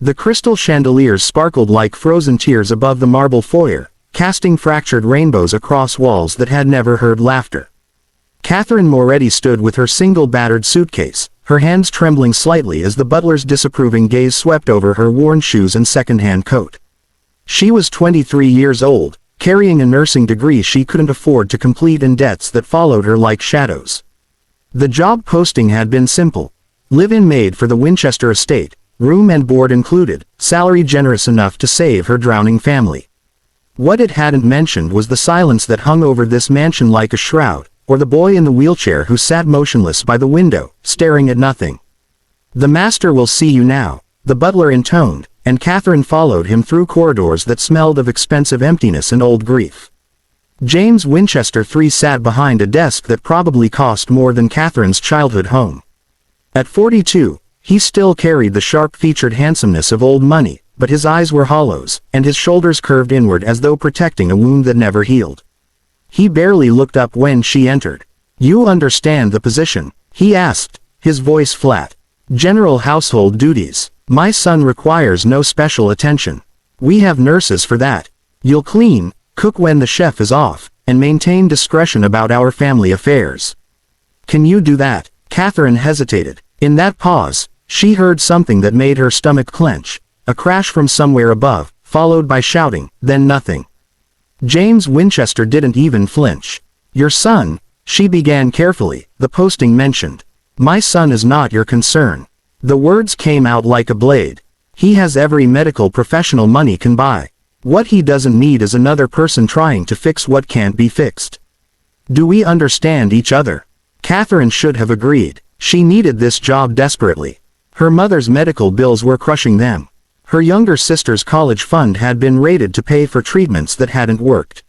The crystal chandeliers sparkled like frozen tears above the marble foyer, casting fractured rainbows across walls that had never heard laughter. Catherine Moretti stood with her single battered suitcase, her hands trembling slightly as the butler's disapproving gaze swept over her worn shoes and second-hand coat. She was 23 years old, carrying a nursing degree she couldn't afford to complete and debts that followed her like shadows. The job posting had been simple. Live-in maid for the Winchester estate, room and board included, salary generous enough to save her drowning family. What it hadn't mentioned was the silence that hung over this mansion like a shroud, or the boy in the wheelchair who sat motionless by the window, staring at nothing. "The master will see you now," the butler intoned, and Catherine followed him through corridors that smelled of expensive emptiness and old grief. James Winchester III sat behind a desk that probably cost more than Catherine's childhood home. At 42, he still carried the sharp-featured handsomeness of old money, but his eyes were hollows, and his shoulders curved inward as though protecting a wound that never healed. He barely looked up when she entered. "You understand the position?" he asked, his voice flat. "General household duties. My son requires no special attention. We have nurses for that. You'll clean, cook when the chef is off, and maintain discretion about our family affairs." "Can you do that?" Catherine hesitated. In that pause, she heard something that made her stomach clench, a crash from somewhere above, followed by shouting, then nothing. James Winchester didn't even flinch. "Your son," she began carefully, the posting mentioned. "My son is not your concern." The words came out like a blade. "He has every medical professional money can buy. What he doesn't need is another person trying to fix what can't be fixed. Do we understand each other?" Catherine should have agreed. She needed this job desperately. Her mother's medical bills were crushing them. Her younger sister's college fund had been raided to pay for treatments that hadn't worked.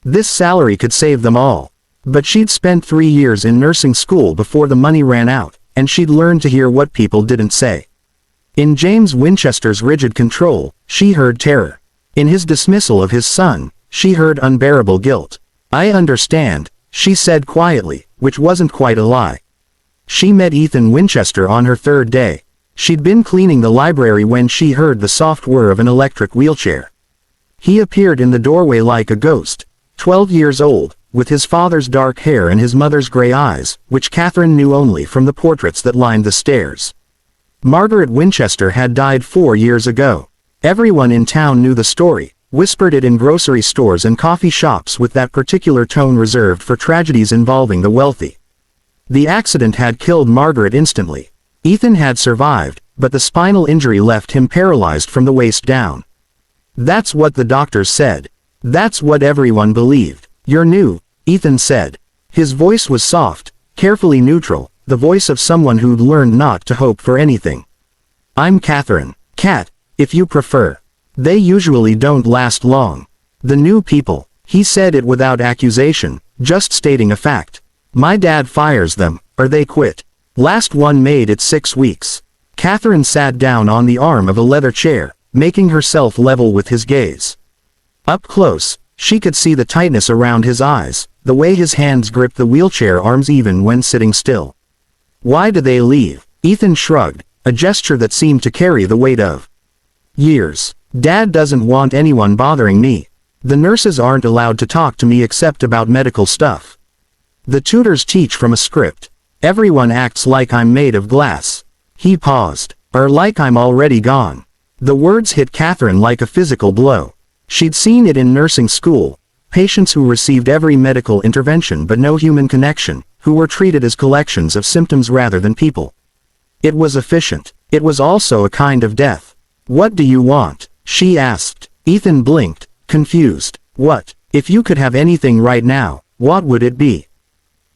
This salary could save them all. But she'd spent 3 years in nursing school before the money ran out, and she'd learned to hear what people didn't say. In James Winchester's rigid control, she heard terror. In his dismissal of his son, she heard unbearable guilt. "I understand," she said quietly, which wasn't quite a lie. She met Ethan Winchester on her 3rd day. She'd been cleaning the library when she heard the soft whir of an electric wheelchair. He appeared in the doorway like a ghost, 12 years old, with his father's dark hair and his mother's gray eyes, which Catherine knew only from the portraits that lined the stairs. Margaret Winchester had died 4 years ago. Everyone in town knew the story, whispered it in grocery stores and coffee shops with that particular tone reserved for tragedies involving the wealthy. The accident had killed Margaret instantly. Ethan had survived, but the spinal injury left him paralyzed from the waist down. "That's what the doctors said. That's what everyone believed. You're new," Ethan said. His voice was soft, carefully neutral, the voice of someone who'd learned not to hope for anything. "I'm Catherine. Cat, if you prefer. They usually don't last long. The new people." He said it without accusation, just stating a fact. "My dad fires them, or they quit. Last one made it 6 weeks. Catherine sat down on the arm of a leather chair, making herself level with his gaze. Up close, she could see the tightness around his eyes, the way his hands gripped the wheelchair arms even when sitting still. "Why do they leave?" Ethan shrugged, a gesture that seemed to carry the weight of years. "Dad doesn't want anyone bothering me. The nurses aren't allowed to talk to me except about medical stuff. The tutors teach from a script. Everyone acts like I'm made of glass." He paused. "Or like I'm already gone." The words hit Catherine like a physical blow. She'd seen it in nursing school, patients who received every medical intervention but no human connection, who were treated as collections of symptoms rather than people. It was efficient. It was also a kind of death. "What do you want?" she asked. Ethan blinked, confused. "What? If you could have anything right now, what would it be?"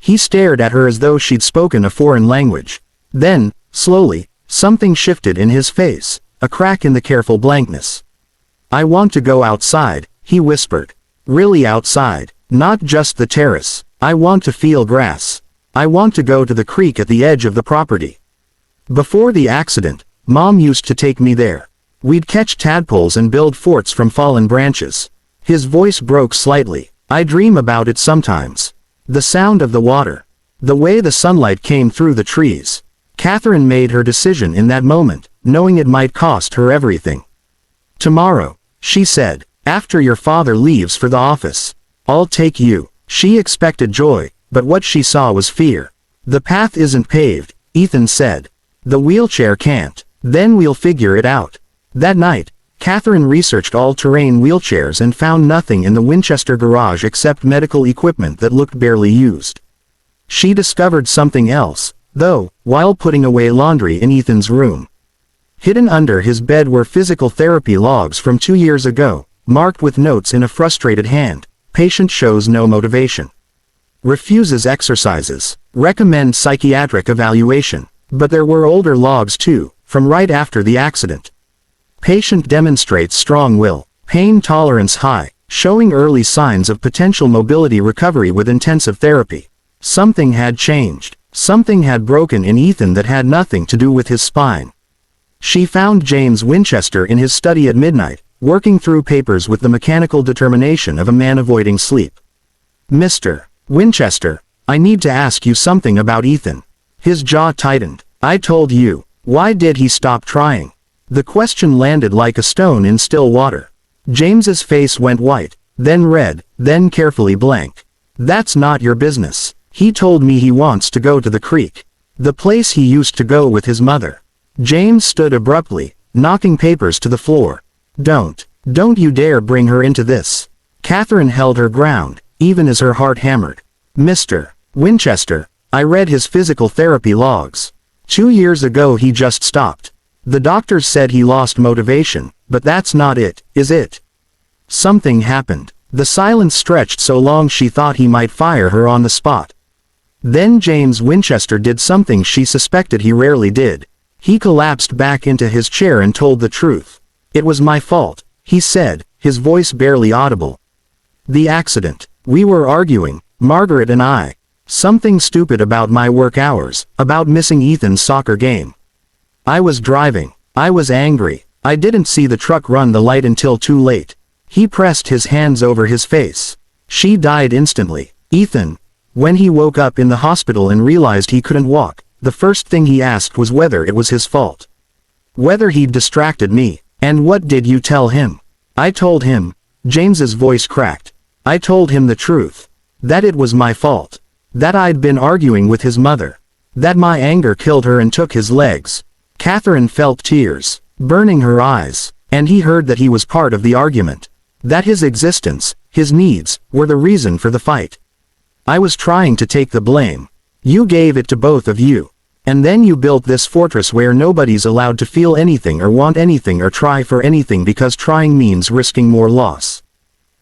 He stared at her as though she'd spoken a foreign language. Then, slowly, something shifted in his face, a crack in the careful blankness. "I want to go outside," he whispered. "Really outside, not just the terrace. I want to feel grass. I want to go to the creek at the edge of the property. Before the accident, Mom used to take me there. We'd catch tadpoles and build forts from fallen branches." His voice broke slightly. "I dream about it sometimes. The sound of the water. The way the sunlight came through the trees." Catherine made her decision in that moment, knowing it might cost her everything. "Tomorrow," she said, "after your father leaves for the office. I'll take you." She expected joy, but what she saw was fear. "The path isn't paved," Ethan said. "The wheelchair can't. Then we'll figure it out." That night, Catherine researched all-terrain wheelchairs and found nothing in the Winchester garage except medical equipment that looked barely used. She discovered something else, though, while putting away laundry in Ethan's room. Hidden under his bed were physical therapy logs from 2 years ago, marked with notes in a frustrated hand. Patient shows no motivation. Refuses exercises. Recommend psychiatric evaluation. But there were older logs too, from right after the accident. Patient demonstrates strong will. Pain tolerance high, showing early signs of potential mobility recovery with intensive therapy. Something had changed. Something had broken in Ethan that had nothing to do with his spine. She found James Winchester in his study at midnight, working through papers with the mechanical determination of a man avoiding sleep. "Mr. Winchester, I need to ask you something about Ethan." His jaw tightened. "I told you. Why did he stop trying?" The question landed like a stone in still water. James's face went white, then red, then carefully blank. "That's not your business. He told me he wants to go to the creek. The place he used to go with his mother." James stood abruptly, knocking papers to the floor. Don't you dare bring her into this." Catherine held her ground, even as her heart hammered. "Mr. Winchester, I read his physical therapy logs. 2 years ago he just stopped. The doctors said he lost motivation, but that's not it, is it?" Something happened. The silence stretched so long she thought he might fire her on the spot. Then James Winchester did something she suspected he rarely did. He collapsed back into his chair and told the truth. "It was my fault," he said, his voice barely audible. "The accident. We were arguing, Margaret and I. Something stupid about my work hours, about missing Ethan's soccer game. I was driving. I was angry. I didn't see the truck run the light until too late." He pressed his hands over his face. "She died instantly. Ethan, when he woke up in the hospital and realized he couldn't walk, the first thing he asked was whether it was his fault. Whether he'd distracted me. And what did you tell him?" "I told him," James's voice cracked. "I told him the truth. That it was my fault. That I'd been arguing with his mother. That my anger killed her and took his legs." Catherine felt tears burning her eyes, and he heard that he was part of the argument. That his existence, his needs, were the reason for the fight. "I was trying to take the blame. You gave it to both of you. And then you built this fortress where nobody's allowed to feel anything or want anything or try for anything because trying means risking more loss."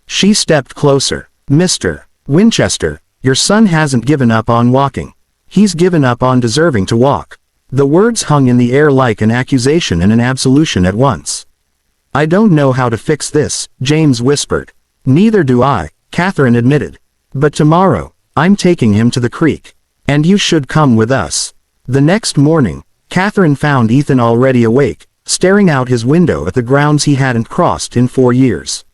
She stepped closer. "Mr. Winchester, your son hasn't given up on walking. He's given up on deserving to walk." The words hung in the air like an accusation and an absolution at once. "I don't know how to fix this," James whispered. "Neither do I," Catherine admitted. "But tomorrow, I'm taking him to the creek. And you should come with us." The next morning, Catherine found Ethan already awake, staring out his window at the grounds he hadn't crossed in 4 years.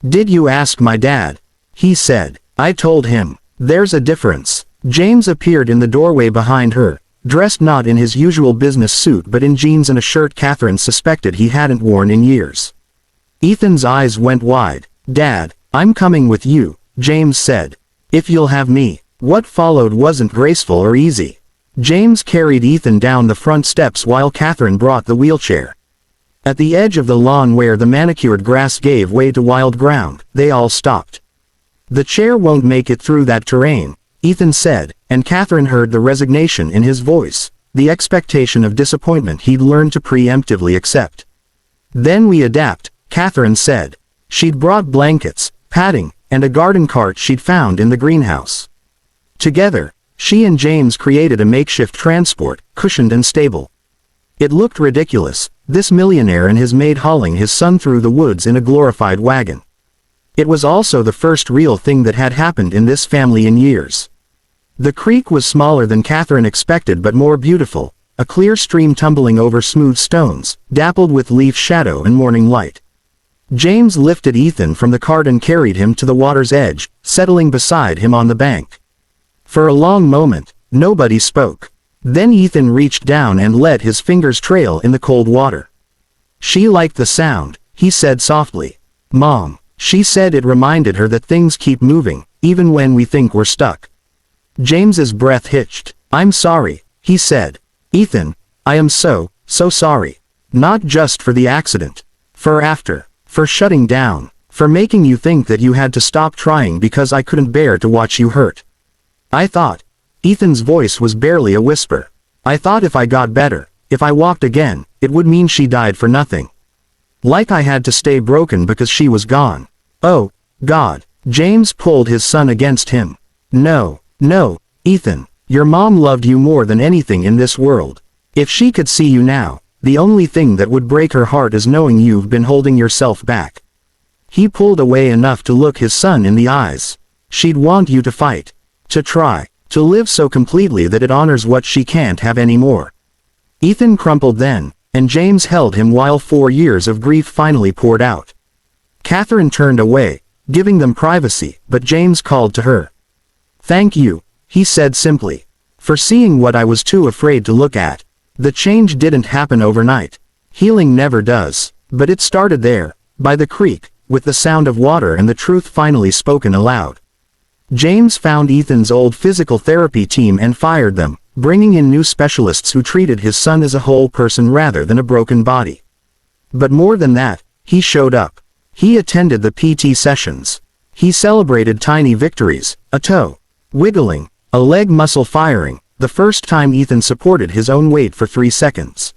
"Did you ask my dad?" he said. "I told him. There's a difference." James appeared in the doorway behind her, dressed not in his usual business suit but in jeans and a shirt Catherine suspected he hadn't worn in years. Ethan's eyes went wide. "Dad, I'm coming with you," James said. "If you'll have me." What followed wasn't graceful or easy. James carried Ethan down the front steps while Catherine brought the wheelchair. At the edge of the lawn where the manicured grass gave way to wild ground, they all stopped. "The chair won't make it through that terrain," Ethan said, and Catherine heard the resignation in his voice, the expectation of disappointment he'd learned to preemptively accept. "Then we adapt," Catherine said. She'd brought blankets, padding, and a garden cart she'd found in the greenhouse. Together, she and James created a makeshift transport, cushioned and stable. It looked ridiculous, this millionaire and his maid hauling his son through the woods in a glorified wagon. It was also the first real thing that had happened in this family in years. The creek was smaller than Catherine expected but more beautiful, a clear stream tumbling over smooth stones, dappled with leaf shadow and morning light. James lifted Ethan from the cart and carried him to the water's edge, settling beside him on the bank. For a long moment, nobody spoke. Then Ethan reached down and let his fingers trail in the cold water. She liked the sound, he said softly. Mom, she said it reminded her that things keep moving, even when we think we're stuck. James's breath hitched. I'm sorry, he said. Ethan, I am so sorry. Not just for the accident. For shutting down. For making you think that you had to stop trying because I couldn't bear to watch you hurt. I thought. Ethan's voice was barely a whisper. I thought if I got better, if I walked again, it would mean she died for nothing. Like I had to stay broken because she was gone. Oh, God. James pulled his son against him. No, Ethan. Your mom loved you more than anything in this world. If she could see you now, the only thing that would break her heart is knowing you've been holding yourself back. He pulled away enough to look his son in the eyes. She'd want you to fight. To try. To live so completely that it honors what she can't have anymore. Ethan crumpled then, and James held him while 4 years of grief finally poured out. Catherine turned away, giving them privacy, but James called to her. Thank you, he said simply. For seeing what I was too afraid to look at. The change didn't happen overnight. Healing never does, but it started there, by the creek, with the sound of water and the truth finally spoken aloud. James found Ethan's old physical therapy team and fired them, bringing in new specialists who treated his son as a whole person rather than a broken body. But more than that, he showed up. He attended the PT sessions. He celebrated tiny victories, a toe wiggling, a leg muscle firing, the first time Ethan supported his own weight for 3 seconds.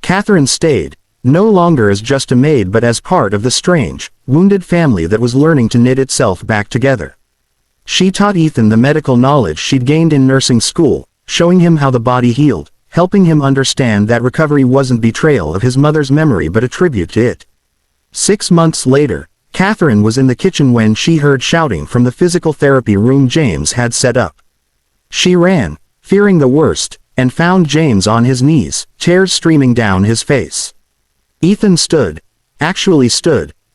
Catherine stayed, no longer as just a maid but as part of the strange, wounded family that was learning to knit itself back together. She taught Ethan the medical knowledge she'd gained in nursing school, showing him how the body healed, helping him understand that recovery wasn't betrayal of his mother's memory but a tribute to it. 6 months later, Catherine was in the kitchen when she heard shouting from the physical therapy room James had set up. She ran, fearing the worst, and found James on his knees, tears streaming down his face. Ethan stood,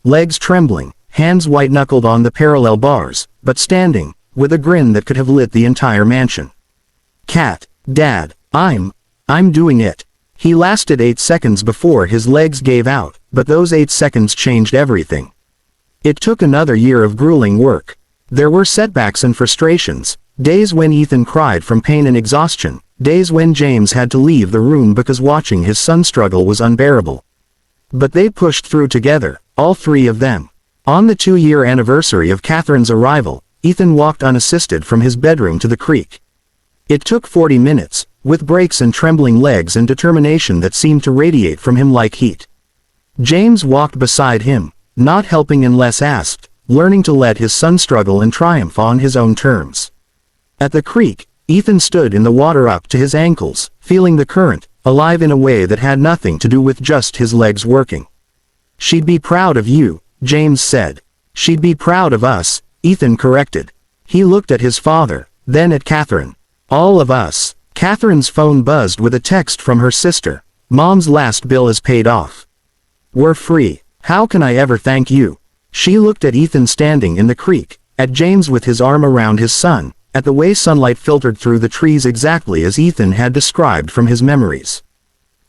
legs trembling, hands white-knuckled on the parallel bars, but standing, with a grin that could have lit the entire mansion. Dad, I'm doing it. He lasted 8 seconds before his legs gave out, but those 8 seconds changed everything. It took another year of grueling work. There were setbacks and frustrations, days when Ethan cried from pain and exhaustion, days when James had to leave the room because watching his son struggle was unbearable. But they pushed through together, all 3 of them. On the 2-year anniversary of Catherine's arrival, Ethan walked unassisted from his bedroom to the creek. It took 40 minutes, with breaks and trembling legs and determination that seemed to radiate from him like heat. James walked beside him, not helping unless asked, learning to let his son struggle and triumph on his own terms. At the creek, Ethan stood in the water up to his ankles, feeling the current, alive in a way that had nothing to do with just his legs working. She'd be proud of you, James said. She'd be proud of us, Ethan corrected. He looked at his father, then at Catherine. All of us. Catherine's phone buzzed with a text from her sister. Mom's last bill is paid off. We're free. How can I ever thank you? She looked at Ethan standing in the creek, at James with his arm around his son, at the way sunlight filtered through the trees exactly as Ethan had described from his memories.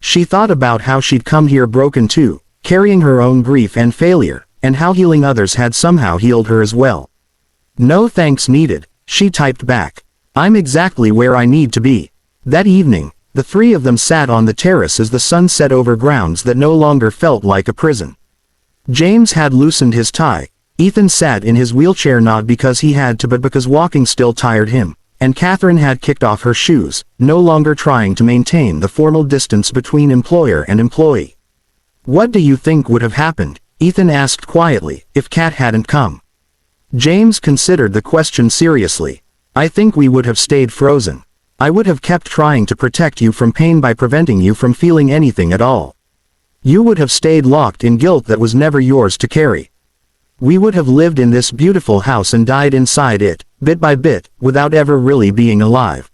She thought about how she'd come here broken too, carrying her own grief and failure, and how healing others had somehow healed her as well. No thanks needed, she typed back. I'm exactly where I need to be. That evening, the 3 of them sat on the terrace as the sun set over grounds that no longer felt like a prison. James had loosened his tie. Ethan sat in his wheelchair not because he had to but because walking still tired him, and Catherine had kicked off her shoes, no longer trying to maintain the formal distance between employer and employee. What do you think would have happened, Ethan asked quietly, if Kat hadn't come? James considered the question seriously. I think we would have stayed frozen. I would have kept trying to protect you from pain by preventing you from feeling anything at all. You would have stayed locked in guilt that was never yours to carry. We would have lived in this beautiful house and died inside it, bit by bit, without ever really being alive.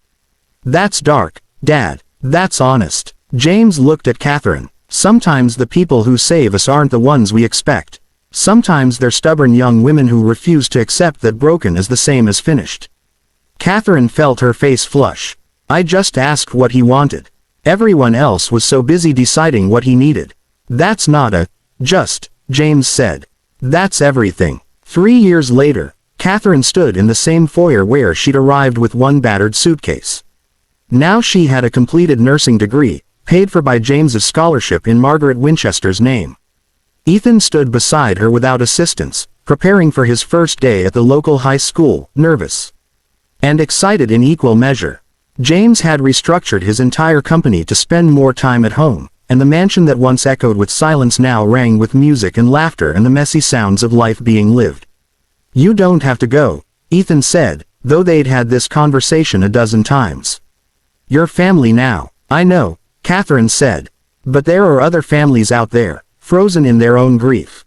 That's dark, Dad. That's honest. James looked at Catherine. Sometimes the people who save us aren't the ones we expect. Sometimes they're stubborn young women who refuse to accept that broken is the same as finished. Catherine felt her face flush. I just asked what he wanted. Everyone else was so busy deciding what he needed. That's not a just, James said. That's everything. 3 years later, Catherine stood in the same foyer where she'd arrived with one battered suitcase. Now she had a completed nursing degree, paid for by James's scholarship in Margaret Winchester's name. Ethan stood beside her without assistance, preparing for his first day at the local high school, nervous and excited in equal measure. James had restructured his entire company to spend more time at home, and the mansion that once echoed with silence now rang with music and laughter and the messy sounds of life being lived. You don't have to go, Ethan said, though they'd had this conversation a dozen times. Your family now. I know, Catherine said. But there are other families out there, frozen in their own grief.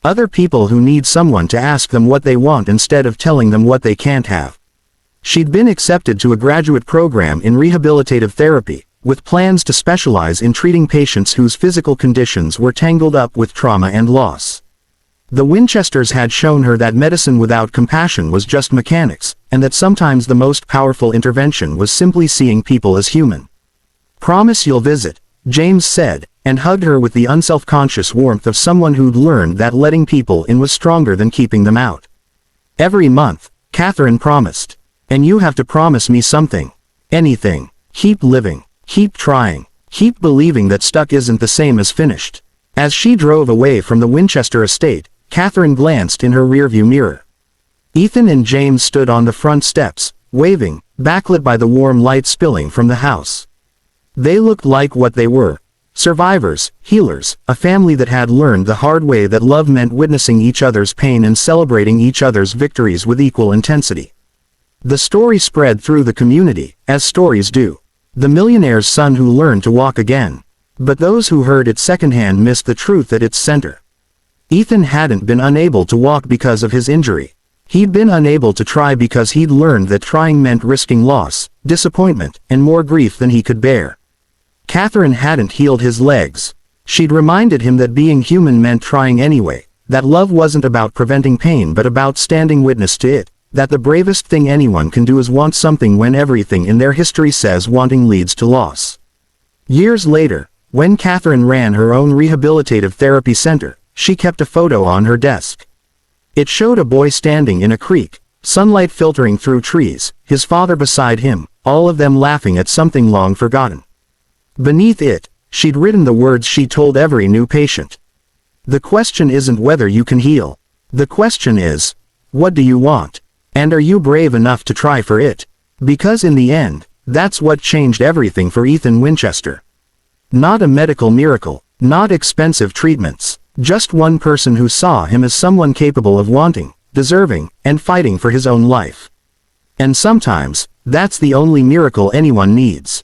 Other people who need someone to ask them what they want instead of telling them what they can't have. She'd been accepted to a graduate program in rehabilitative therapy, with plans to specialize in treating patients whose physical conditions were tangled up with trauma and loss. The Winchesters had shown her that medicine without compassion was just mechanics, and that sometimes the most powerful intervention was simply seeing people as human. Promise you'll visit, James said, and hugged her with the unself-conscious warmth of someone who'd learned that letting people in was stronger than keeping them out. Every month, Catherine promised. And you have to promise me something. Anything. Keep living. Keep trying. Keep believing that stuck isn't the same as finished. As she drove away from the Winchester estate, Catherine glanced in her rearview mirror. Ethan and James stood on the front steps, waving, backlit by the warm light spilling from the house. They looked like what they were. Survivors, healers, a family that had learned the hard way that love meant witnessing each other's pain and celebrating each other's victories with equal intensity. The story spread through the community, as stories do. The millionaire's son who learned to walk again. But those who heard it secondhand missed the truth at its center. Ethan hadn't been unable to walk because of his injury. He'd been unable to try because he'd learned that trying meant risking loss, disappointment, and more grief than he could bear. Catherine hadn't healed his legs. She'd reminded him that being human meant trying anyway, that love wasn't about preventing pain but about standing witness to it. That the bravest thing anyone can do is want something when everything in their history says wanting leads to loss. Years later, when Catherine ran her own rehabilitative therapy center, she kept a photo on her desk. It showed a boy standing in a creek, sunlight filtering through trees, his father beside him, all of them laughing at something long forgotten. Beneath it, she'd written the words she told every new patient. The question isn't whether you can heal. The question is, what do you want? And are you brave enough to try for it? Because in the end, that's what changed everything for Ethan Winchester. Not a medical miracle, not expensive treatments, just one person who saw him as someone capable of wanting, deserving, and fighting for his own life. And sometimes, that's the only miracle anyone needs.